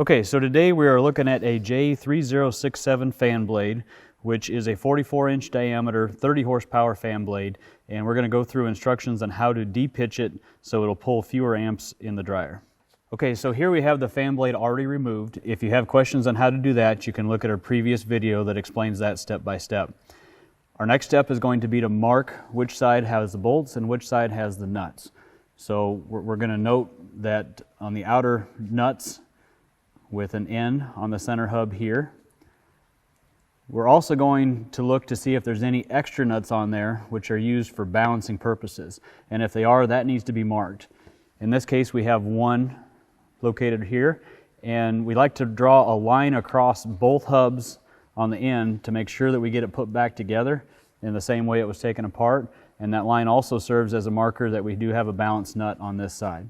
Okay, so today we are looking at a J3067 fan blade, which is a 44-inch diameter, 30 horsepower fan blade, and we're going to go through instructions on how to de-pitch it so it'll pull fewer amps in the dryer. Okay, so here we have the fan blade already removed. If you have questions on how to do that, you can look at our previous video that explains that step by step. Our next step is going to be to mark which side has the bolts and which side has the nuts. So we're going to note that on the outer nuts, with an N on the center hub here. We're also going to look to see if there's any extra nuts on there which are used for balancing purposes. And if they are, that needs to be marked. In this case, we have one located here, and we like to draw a line across both hubs on the end to make sure that we get it put back together in the same way it was taken apart. And that line also serves as a marker that we do have a balanced nut on this side.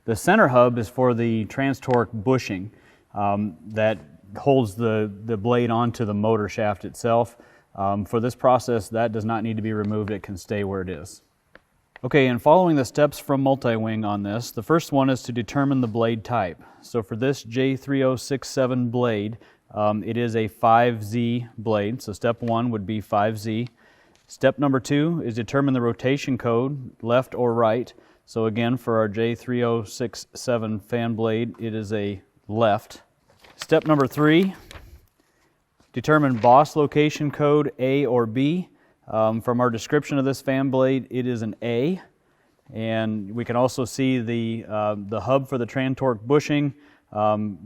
The center hub is for the trans-torque bushing that holds the blade onto the motor shaft itself. For this process, that does not need to be removed. It can stay where it is. Okay, and following the steps from Multi-Wing on this, the first one is to determine the blade type. So for this J3067 blade, it is a 5Z blade, so step one would be 5Z. Step number two is determine the rotation code, left or right. So again, for our J3067 fan blade, it is a left. Step number three, determine boss location code A or B. From our description of this fan blade, it is an A. And we can also see the hub for the trans-torque bushing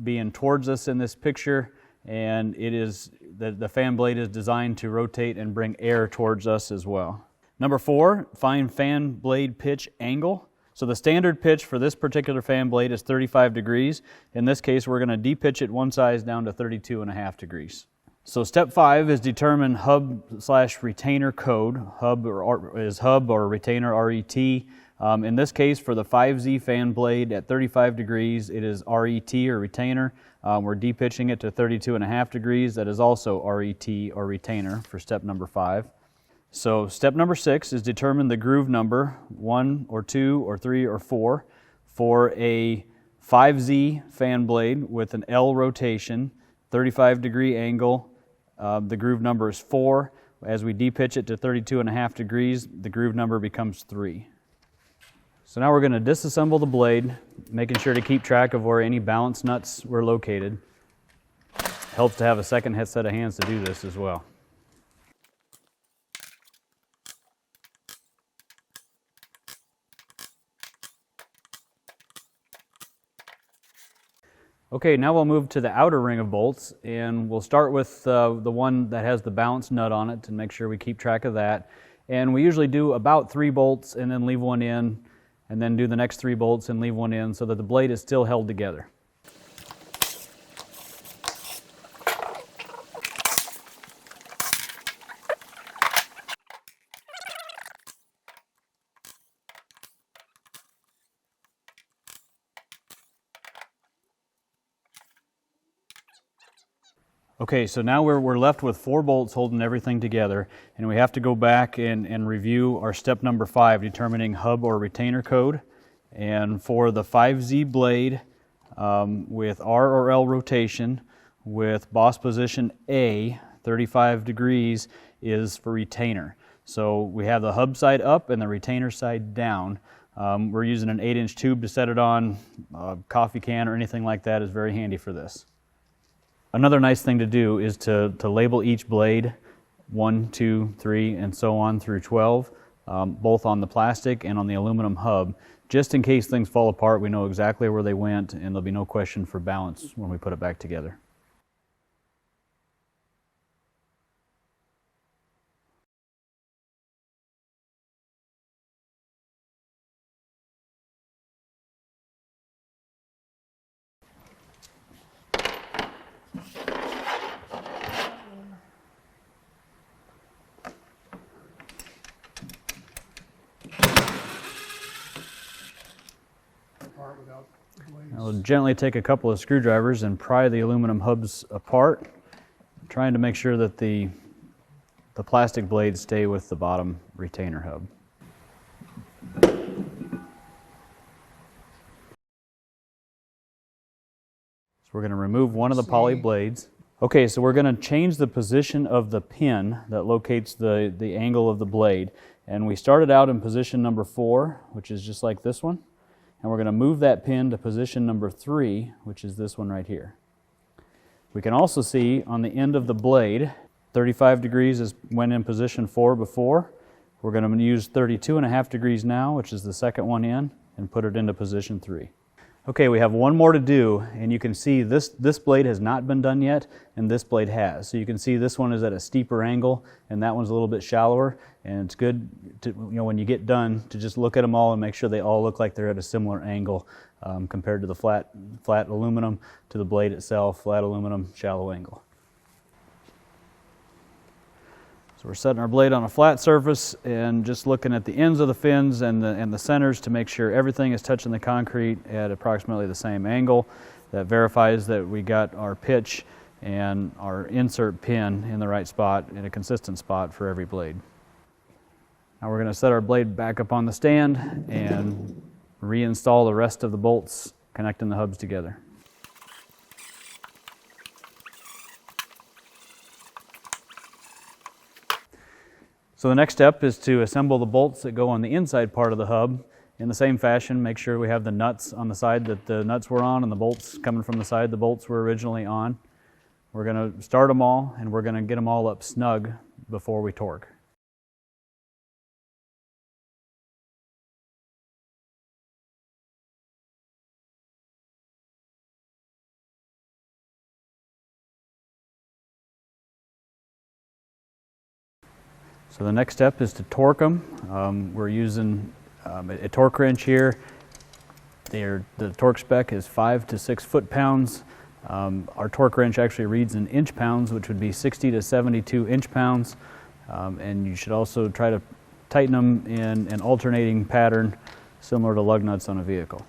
being towards us in this picture. And it is the fan blade is designed to rotate and bring air towards us as well. Number four, find fan blade pitch angle. So the standard pitch for this particular fan blade is 35 degrees. In this case, we're going to de-pitch it one size down to 32.5 degrees. So step five is determine hub/retainer code. Hub is hub or retainer RET. In this case, for the 5Z fan blade at 35 degrees, it is RET or retainer. We're de-pitching it to 32.5 degrees. That is also RET or retainer for step number five. So step number six is determine the groove number, 1 or 2 or 3 or 4, for a 5Z fan blade with an L rotation, 35 degree angle. The groove number is 4. As we de-pitch it to 32.5 degrees, the groove number becomes 3. So now we're going to disassemble the blade, making sure to keep track of where any balance nuts were located. Helps to have a second set of hands to do this as well. Okay, now we'll move to the outer ring of bolts, and we'll start with the one that has the balanced nut on it to make sure we keep track of that. And we usually do about 3 bolts and then leave one in, and then do the next 3 bolts and leave one in so that the blade is still held together. Okay, so now we're left with 4 bolts holding everything together, and we have to go back and review our step number 5, determining hub or retainer code. And for the 5Z blade with R or L rotation with boss position A, 35 degrees, is for retainer. So we have the hub side up and the retainer side down. We're using an 8-inch tube to set it on. A coffee can or anything like that is very handy for this. Another nice thing to do is to label each blade 1, 2, 3, and so on through 12, both on the plastic and on the aluminum hub. Just in case things fall apart, we know exactly where they went, and there'll be no question for balance when we put it back together. I'll gently take a couple of screwdrivers and pry the aluminum hubs apart, trying to make sure that the plastic blades stay with the bottom retainer hub. we're going to remove one of the poly blades. Okay, so we're going to change the position of the pin that locates the angle of the blade. And we started out in position number 4, which is just like this one. And we're going to move that pin to position number 3, which is this one right here. We can also see on the end of the blade, 35 degrees is when in position 4 before. We're going to use 32.5 degrees now, which is the second one in, and put it into position 3. Okay, we have one more to do, and you can see this blade has not been done yet, and this blade has. So you can see this one is at a steeper angle, and that one's a little bit shallower, and it's good to, when you get done, to just look at them all and make sure they all look like they're at a similar angle compared to the flat aluminum, to the blade itself, flat aluminum, shallow angle. So we're setting our blade on a flat surface and just looking at the ends of the fins and the centers to make sure everything is touching the concrete at approximately the same angle. That verifies that we got our pitch and our insert pin in the right spot, in a consistent spot for every blade. Now we're going to set our blade back up on the stand and reinstall the rest of the bolts connecting the hubs together. So the next step is to assemble the bolts that go on the inside part of the hub. In the same fashion, make sure we have the nuts on the side that the nuts were on and the bolts coming from the side the bolts were originally on. We're going to start them all, and we're going to get them all up snug before we torque. So the next step is to torque them. We're using a torque wrench here. The torque spec is 5 to 6 foot-pounds. Our torque wrench actually reads in inch-pounds, which would be 60 to 72 inch-pounds. And you should also try to tighten them in an alternating pattern similar to lug nuts on a vehicle.